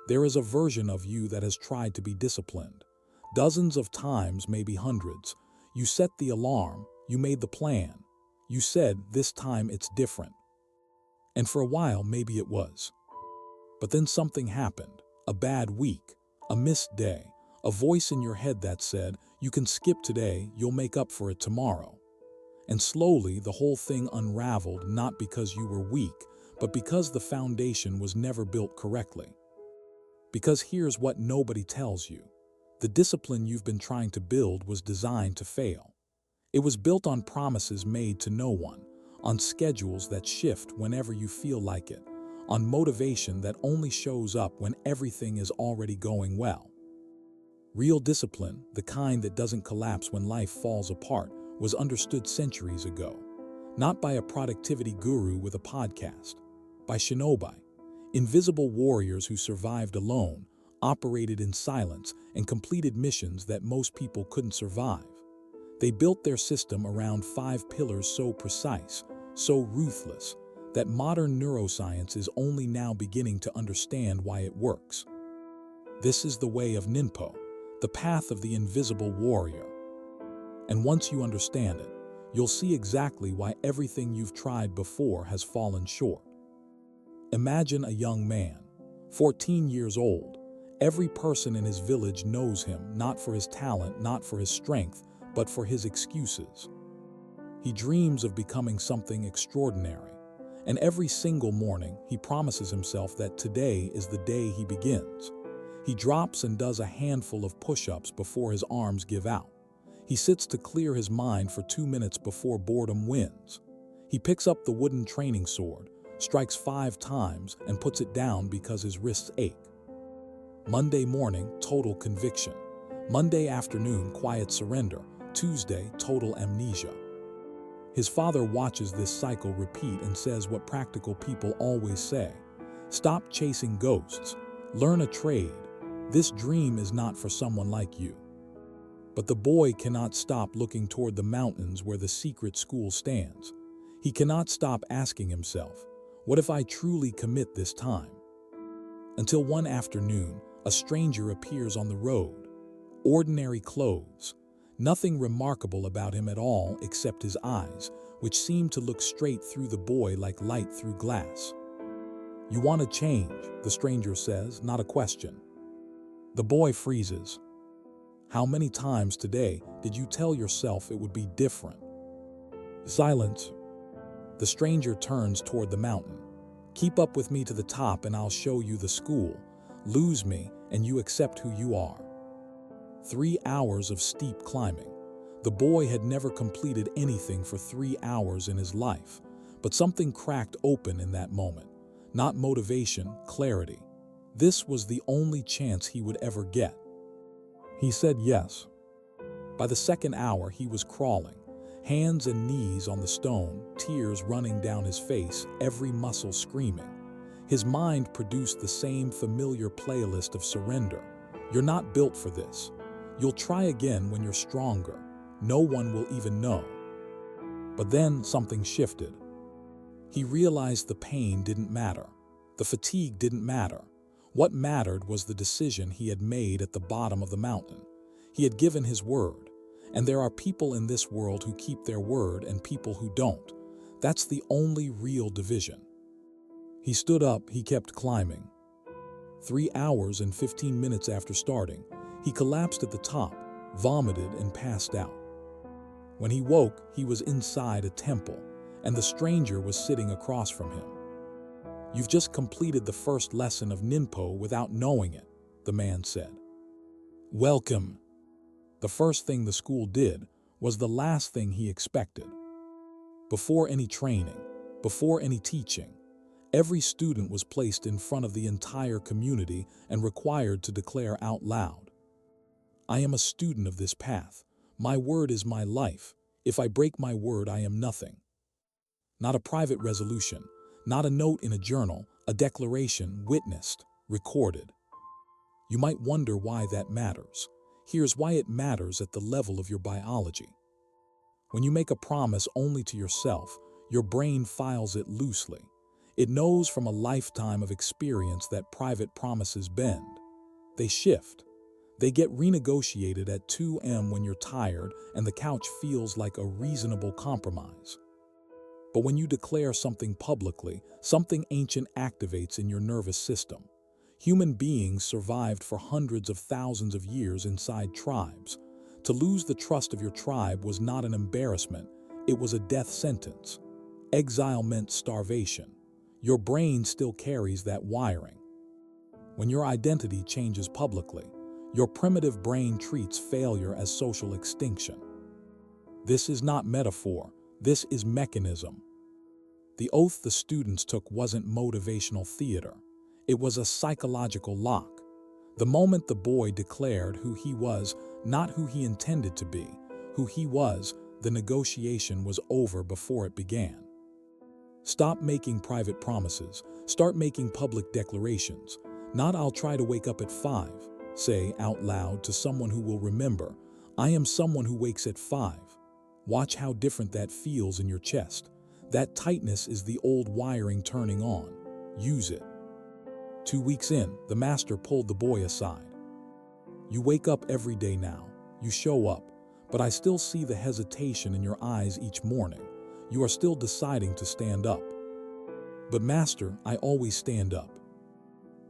There is a version of you that has tried to be disciplined. Dozens of times, maybe hundreds. You set the alarm, you made the plan. You said, this time it's different. And for a while, maybe it was. But then something happened. A bad week, a missed day, a voice in your head that said, you can skip today, you'll make up for it tomorrow. And slowly, the whole thing unraveled, not because you were weak, but because the foundation was never built correctly. Because here's what nobody tells you. The discipline you've been trying to build was designed to fail. It was built on promises made to no one, on schedules that shift whenever you feel like it, on motivation that only shows up when everything is already going well. Real discipline, the kind that doesn't collapse when life falls apart, was understood centuries ago. Not by a productivity guru with a podcast, by shinobi, invisible warriors who survived alone, operated in silence, and completed missions that most people couldn't survive. They built their system around 5 pillars so precise, so ruthless, that modern neuroscience is only now beginning to understand why it works. This is the way of Ninpo, the path of the invisible warrior. And once you understand it, you'll see exactly why everything you've tried before has fallen short. Imagine a young man, 14 years old. Every person in his village knows him, not for his talent, not for his strength, but for his excuses. He dreams of becoming something extraordinary, and every single morning he promises himself that today is the day he begins. He drops and does a handful of push-ups before his arms give out. He sits to clear his mind for 2 minutes before boredom wins. He picks up the wooden training sword, strikes 5 times, and puts it down because his wrists ache. Monday morning, total conviction. Monday afternoon, quiet surrender. Tuesday, total amnesia. His father watches this cycle repeat and says what practical people always say. Stop chasing ghosts. Learn a trade. This dream is not for someone like you. But the boy cannot stop looking toward the mountains where the secret school stands. He cannot stop asking himself, what if I truly commit this time? Until one afternoon, a stranger appears on the road. Ordinary clothes. Nothing remarkable about him at all except his eyes, which seem to look straight through the boy like light through glass. You want to change, the stranger says, not a question. The boy freezes. How many times today did you tell yourself it would be different? Silence. The stranger turns toward the mountain. Keep up with me to the top and I'll show you the school. Lose me and you accept who you are. 3 hours of steep climbing. The boy had never completed anything for 3 hours in his life, but something cracked open in that moment. Not motivation, clarity. This was the only chance he would ever get. He said yes. By the 2nd hour, he was crawling, hands and knees on the stone, tears running down his face, every muscle screaming. His mind produced the same familiar playlist of surrender. You're not built for this. You'll try again when you're stronger. No one will even know. But then something shifted. He realized the pain didn't matter. The fatigue didn't matter. What mattered was the decision he had made at the bottom of the mountain. He had given his word, and there are people in this world who keep their word and people who don't. That's the only real division. He stood up, he kept climbing. 3 hours and 15 minutes after starting, he collapsed at the top, vomited and passed out. When he woke, he was inside a temple, and the stranger was sitting across from him. You've just completed the first lesson of Ninpo without knowing it, the man said. Welcome. The first thing the school did was the last thing he expected. Before any training, before any teaching, every student was placed in front of the entire community and required to declare out loud, I am a student of this path. My word is my life. If I break my word, I am nothing. Not a private resolution, not a note in a journal, a declaration witnessed, recorded. You might wonder why that matters. Here's why it matters at the level of your biology. When you make a promise only to yourself, your brain files it loosely. It knows from a lifetime of experience that private promises bend. They shift. They get renegotiated at 2 a.m. when you're tired and the couch feels like a reasonable compromise. But when you declare something publicly, something ancient activates in your nervous system. Human beings survived for hundreds of thousands of years inside tribes. To lose the trust of your tribe was not an embarrassment, it was a death sentence. Exile meant starvation. Your brain still carries that wiring. When your identity changes publicly, your primitive brain treats failure as social extinction. This is not metaphor, this is mechanism. The oath the students took wasn't motivational theater. It was a psychological lock. The moment the boy declared who he was, not who he intended to be, who he was, the negotiation was over before it began. Stop making private promises. Start making public declarations. Not "I'll try to wake up at 5. Say out loud to someone who will remember, "I am someone who wakes at 5. Watch how different that feels in your chest. That tightness is the old wiring turning on. Use it. 2 weeks in, the master pulled the boy aside. You wake up every day now. You show up, but I still see the hesitation in your eyes each morning. You are still deciding to stand up. But master, I always stand up.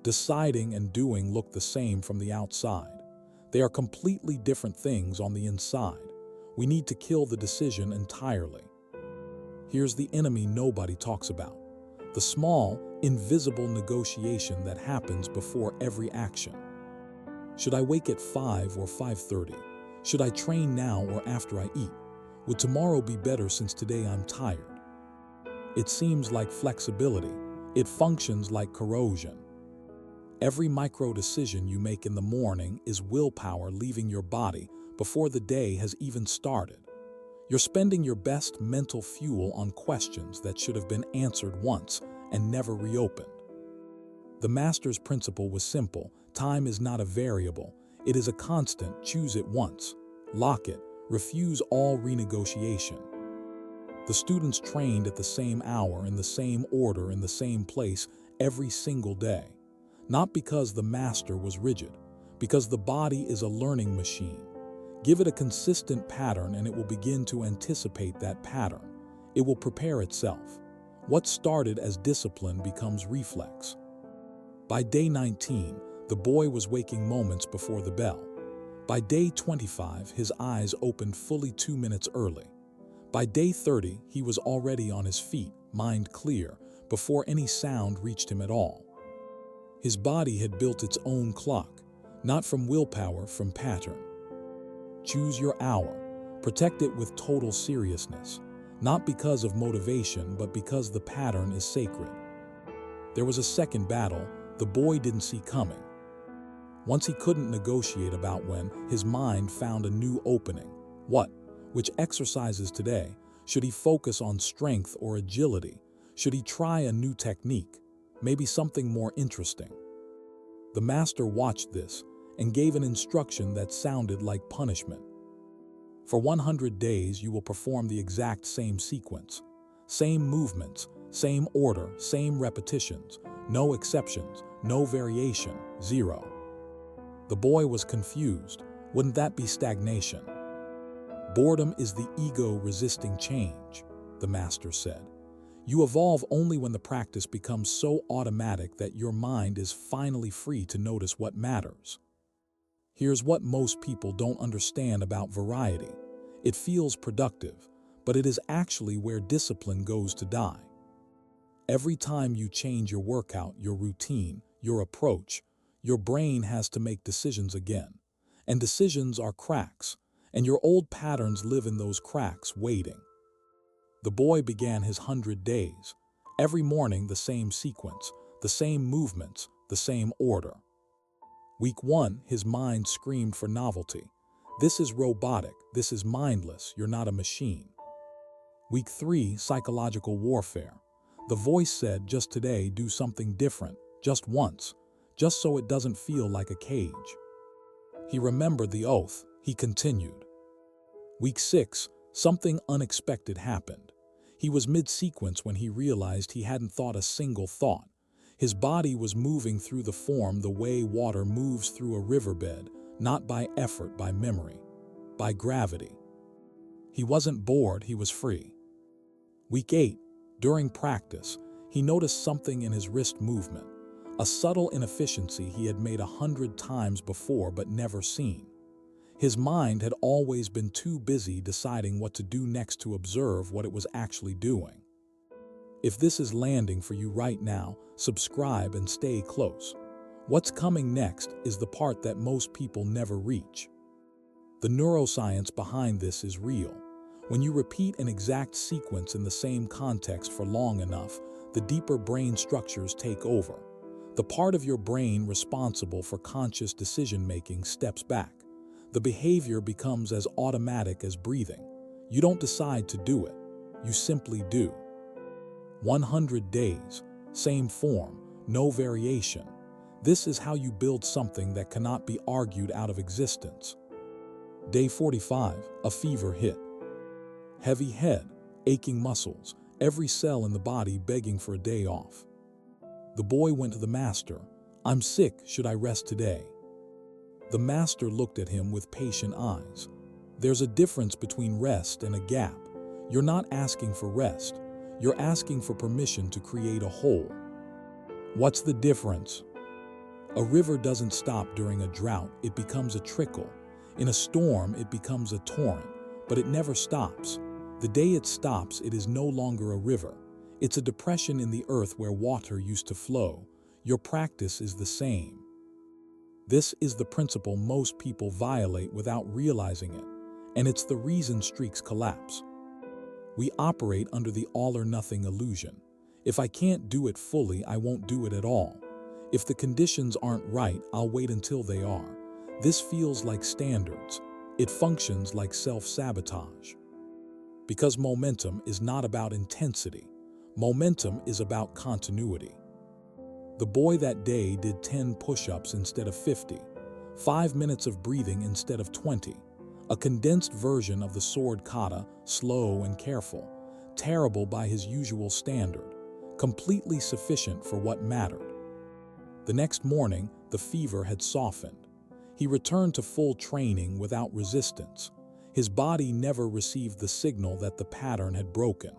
Deciding and doing look the same from the outside. They are completely different things on the inside. We need to kill the decision entirely. Here's the enemy nobody talks about. The small, invisible negotiation that happens before every action. Should I wake at 5 or 5:30? Should I train now or after I eat? Would tomorrow be better since today I'm tired? It seems like flexibility. It functions like corrosion. Every micro decision you make in the morning is willpower leaving your body before the day has even started. You're spending your best mental fuel on questions that should have been answered once and never reopened. The master's principle was simple. Time is not a variable. It is a constant. Choose it once. Lock it. Refuse all renegotiation. The students trained at the same hour, in the same order, in the same place, every single day. Not because the master was rigid, because the body is a learning machine. Give it a consistent pattern and it will begin to anticipate that pattern. It will prepare itself. What started as discipline becomes reflex. By day 19, the boy was waking moments before the bell. By day 25, his eyes opened fully 2 minutes early. By day 30, he was already on his feet, mind clear, before any sound reached him at all. His body had built its own clock, not from willpower, from pattern. Choose your hour. Protect it with total seriousness, not because of motivation, but because the pattern is sacred. There was a second battle the boy didn't see coming. Once he couldn't negotiate about when, his mind found a new opening. What? Which exercises today? Should he focus on strength or agility? Should he try a new technique? Maybe something more interesting? The master watched this and gave an instruction that sounded like punishment. For 100 days, you will perform the exact same sequence. Same movements, same order, same repetitions. No exceptions, no variation, 0. The boy was confused. Wouldn't that be stagnation? Boredom is the ego resisting change, the master said. You evolve only when the practice becomes so automatic that your mind is finally free to notice what matters. Here's what most people don't understand about variety. It feels productive, but it is actually where discipline goes to die. Every time you change your workout, your routine, your approach, your brain has to make decisions again. And decisions are cracks, and your old patterns live in those cracks, waiting. The boy began his 100 days. Every morning, the same sequence, the same movements, the same order. Week 1, his mind screamed for novelty. This is robotic, this is mindless, you're not a machine. Week 3, psychological warfare. The voice said, just today, do something different, just once, just so it doesn't feel like a cage. He remembered the oath. He continued. Week 6, something unexpected happened. He was mid-sequence when he realized he hadn't thought a single thought. His body was moving through the form the way water moves through a riverbed, not by effort, by memory, by gravity. He wasn't bored, he was free. Week 8, during practice, he noticed something in his wrist movement, a subtle inefficiency he had made 100 times before but never seen. His mind had always been too busy deciding what to do next to observe what it was actually doing. If this is landing for you right now, subscribe and stay close. What's coming next is the part that most people never reach. The neuroscience behind this is real. When you repeat an exact sequence in the same context for long enough, the deeper brain structures take over. The part of your brain responsible for conscious decision-making steps back. The behavior becomes as automatic as breathing. You don't decide to do it, you simply do. 100 days, same form, no variation. This is how you build something that cannot be argued out of existence. Day 45, a fever hit. Heavy head, aching muscles, every cell in the body begging for a day off. The boy went to the master. "I'm sick, should I rest today?" The master looked at him with patient eyes. "There's a difference between rest and a gap. You're not asking for rest. You're asking for permission to create a hole." What's the difference? A river doesn't stop during a drought, it becomes a trickle. In a storm, it becomes a torrent, but it never stops. The day it stops, it is no longer a river. It's a depression in the earth where water used to flow. Your practice is the same. This is the principle most people violate without realizing it, and it's the reason streaks collapse. We operate under the all-or-nothing illusion. If I can't do it fully, I won't do it at all. If the conditions aren't right, I'll wait until they are. This feels like standards. It functions like self-sabotage. Because momentum is not about intensity. Momentum is about continuity. The boy that day did 10 push-ups instead of 50, 5 minutes of breathing instead of 20, a condensed version of the sword kata, slow and careful, terrible by his usual standard, completely sufficient for what mattered. The next morning, the fever had softened. He returned to full training without resistance. His body never received the signal that the pattern had broken.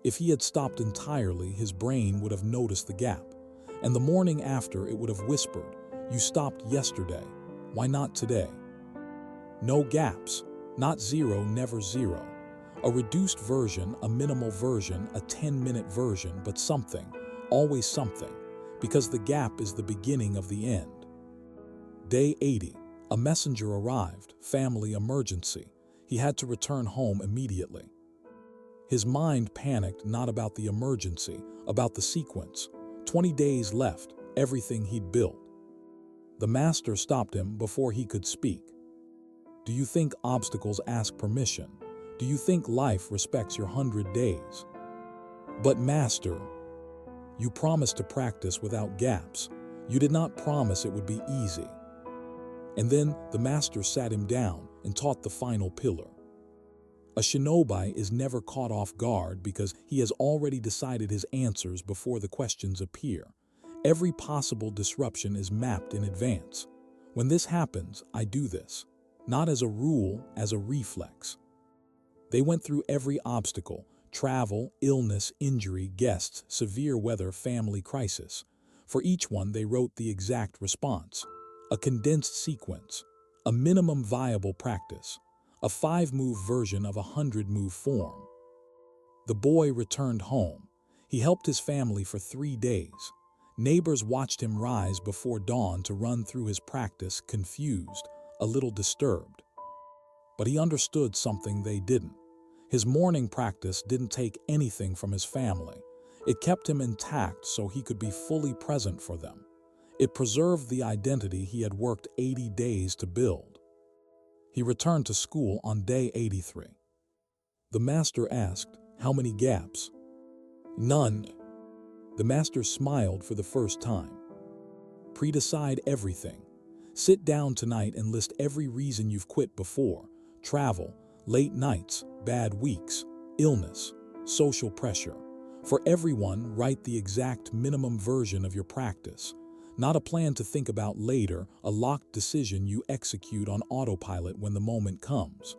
If he had stopped entirely, his brain would have noticed the gap, and the morning after it would have whispered, "You stopped yesterday, why not today?" No gaps, not zero, never zero. A reduced version, a minimal version, a 10-minute version, but something, always something, because the gap is the beginning of the end. Day 80, a messenger arrived, family emergency. He had to return home immediately. His mind panicked not about the emergency, about the sequence. 20 days left, everything he'd built. The master stopped him before he could speak. "Do you think obstacles ask permission? Do you think life respects your 100 days?" "But master, you promised to practice without gaps. You did not promise it would be easy." And then the master sat him down and taught the final pillar. A shinobi is never caught off guard because he has already decided his answers before the questions appear. Every possible disruption is mapped in advance. When this happens, I do this, not as a rule, as a reflex. They went through every obstacle: travel, illness, injury, guests, severe weather, family crisis. For each one, they wrote the exact response. A condensed sequence, a minimum viable practice, a 5-move version of a 100-move form. The boy returned home. He helped his family for 3 days. Neighbors watched him rise before dawn to run through his practice, confused, a little disturbed. But he understood something they didn't. His morning practice didn't take anything from his family. It kept him intact so he could be fully present for them. It preserved the identity he had worked 80 days to build. He returned to school on day 83. The master asked, "How many gaps?" "None." The master smiled for the first time. "Pre-decide everything. Sit down tonight and list every reason you've quit before: travel, late nights, bad weeks, illness. Social pressure. For everyone, write the exact minimum version of your practice. Not a plan to think about later, a locked decision you execute on autopilot when the moment comes.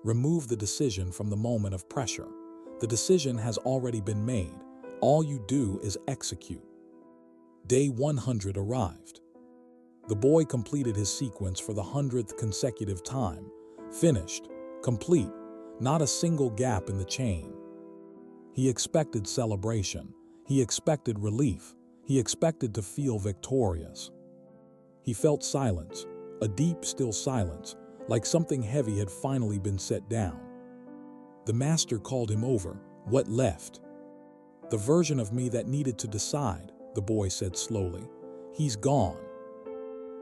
Remove the decision from the moment of pressure. The decision has already been made. All you do is execute. Day 100 arrived. The boy completed his sequence for the 100th consecutive time. Finished. Complete. Not a single gap in the chain. He expected celebration. He expected relief. He expected to feel victorious. He felt silence, a deep, still silence, like something heavy had finally been set down. The master called him over. What left? The version of me that needed to decide, the boy said slowly. He's gone.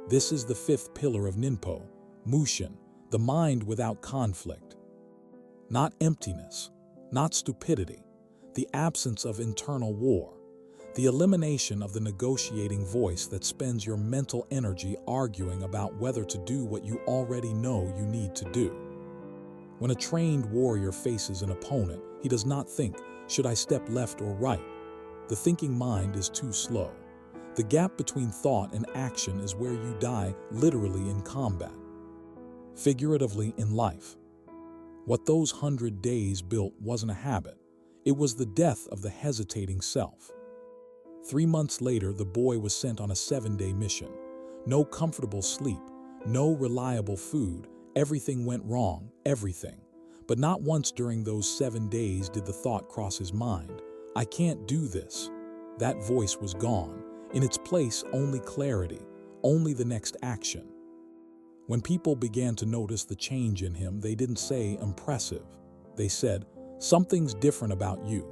This is the fifth pillar of Ninpo, Mushin, the mind without conflict. Not emptiness, not stupidity, the absence of internal war, the elimination of the negotiating voice that spends your mental energy arguing about whether to do what you already know you need to do. When a trained warrior faces an opponent, he does not think, should I step left or right? The thinking mind is too slow. The gap between thought and action is where you die, literally in combat, figuratively in life. What those 100 days built wasn't a habit. It was the death of the hesitating self. 3 months later, the boy was sent on a 7-day mission. No comfortable sleep, no reliable food. Everything went wrong, everything. But not once during those 7 days did the thought cross his mind, I can't do this. That voice was gone. In its place, only clarity, only the next action. When people began to notice the change in him, they didn't say impressive. They said, something's different about you.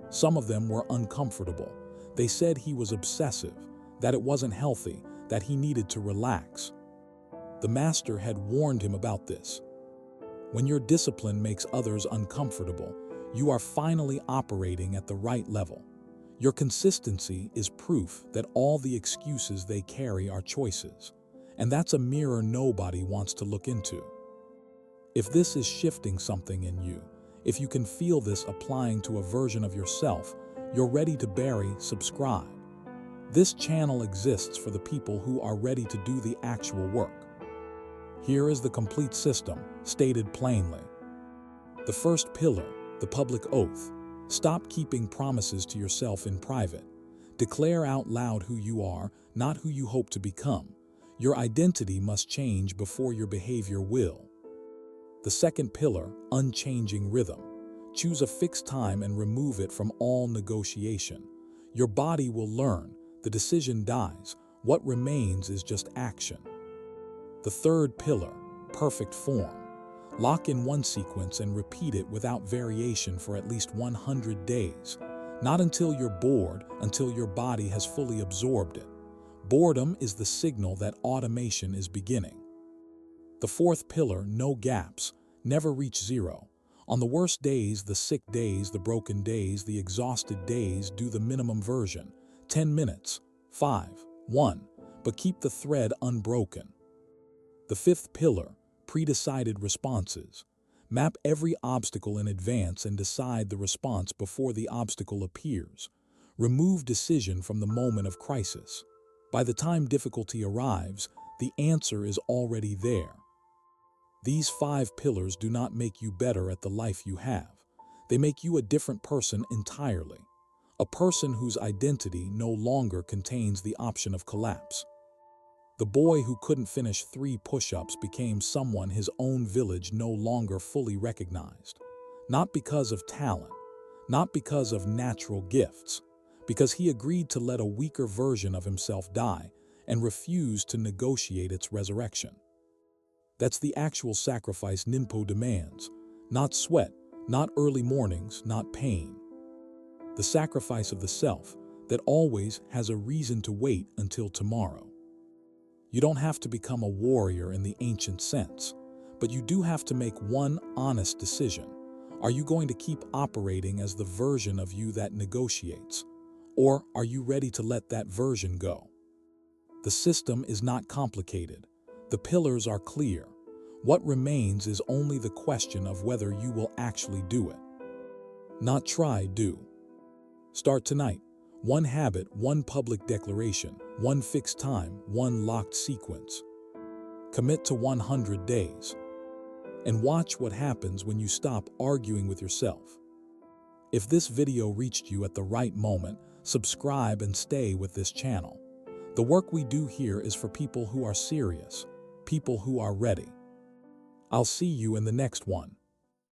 Some of them were uncomfortable. They said he was obsessive, that it wasn't healthy, that he needed to relax. The master had warned him about this. When your discipline makes others uncomfortable, you are finally operating at the right level. Your consistency is proof that all the excuses they carry are choices, and that's a mirror nobody wants to look into. If this is shifting something in you, if you can feel this applying to a version of yourself, you're ready to subscribe. This channel exists for the people who are ready to do the actual work. Here is the complete system, stated plainly. The first pillar, the public oath. Stop keeping promises to yourself in private. Declare out loud who you are, not who you hope to become. Your identity must change before your behavior will. The second pillar, unchanging rhythm. Choose a fixed time and remove it from all negotiation. Your body will learn. The decision dies. What remains is just action. The third pillar, perfect form. Lock in one sequence and repeat it without variation for at least 100 days. Not until you're bored, until your body has fully absorbed it. Boredom is the signal that automation is beginning. The fourth pillar, no gaps. Never reach zero. On the worst days, the sick days, the broken days, the exhausted days, do the minimum version. 10 minutes, 5, 1, but keep the thread unbroken. The fifth pillar, pre-decided responses. Map every obstacle in advance and decide the response before the obstacle appears. Remove decision from the moment of crisis. By the time difficulty arrives, the answer is already there. These 5 pillars do not make you better at the life you have. They make you a different person entirely. A person whose identity no longer contains the option of collapse. The boy who couldn't finish 3 push-ups became someone his own village no longer fully recognized. Not because of talent, not because of natural gifts, because he agreed to let a weaker version of himself die and refused to negotiate its resurrection. That's the actual sacrifice Ninpo demands. Not sweat, not early mornings, not pain. The sacrifice of the self that always has a reason to wait until tomorrow. You don't have to become a warrior in the ancient sense, but you do have to make one honest decision. Are you going to keep operating as the version of you that negotiates? Or are you ready to let that version go? The system is not complicated. The pillars are clear. What remains is only the question of whether you will actually do it. Not try, do. Start tonight. One habit, one public declaration, one fixed time, one locked sequence. Commit to 100 days. And watch what happens when you stop arguing with yourself. If this video reached you at the right moment, subscribe and stay with this channel. The work we do here is for people who are serious, people who are ready. I'll see you in the next one.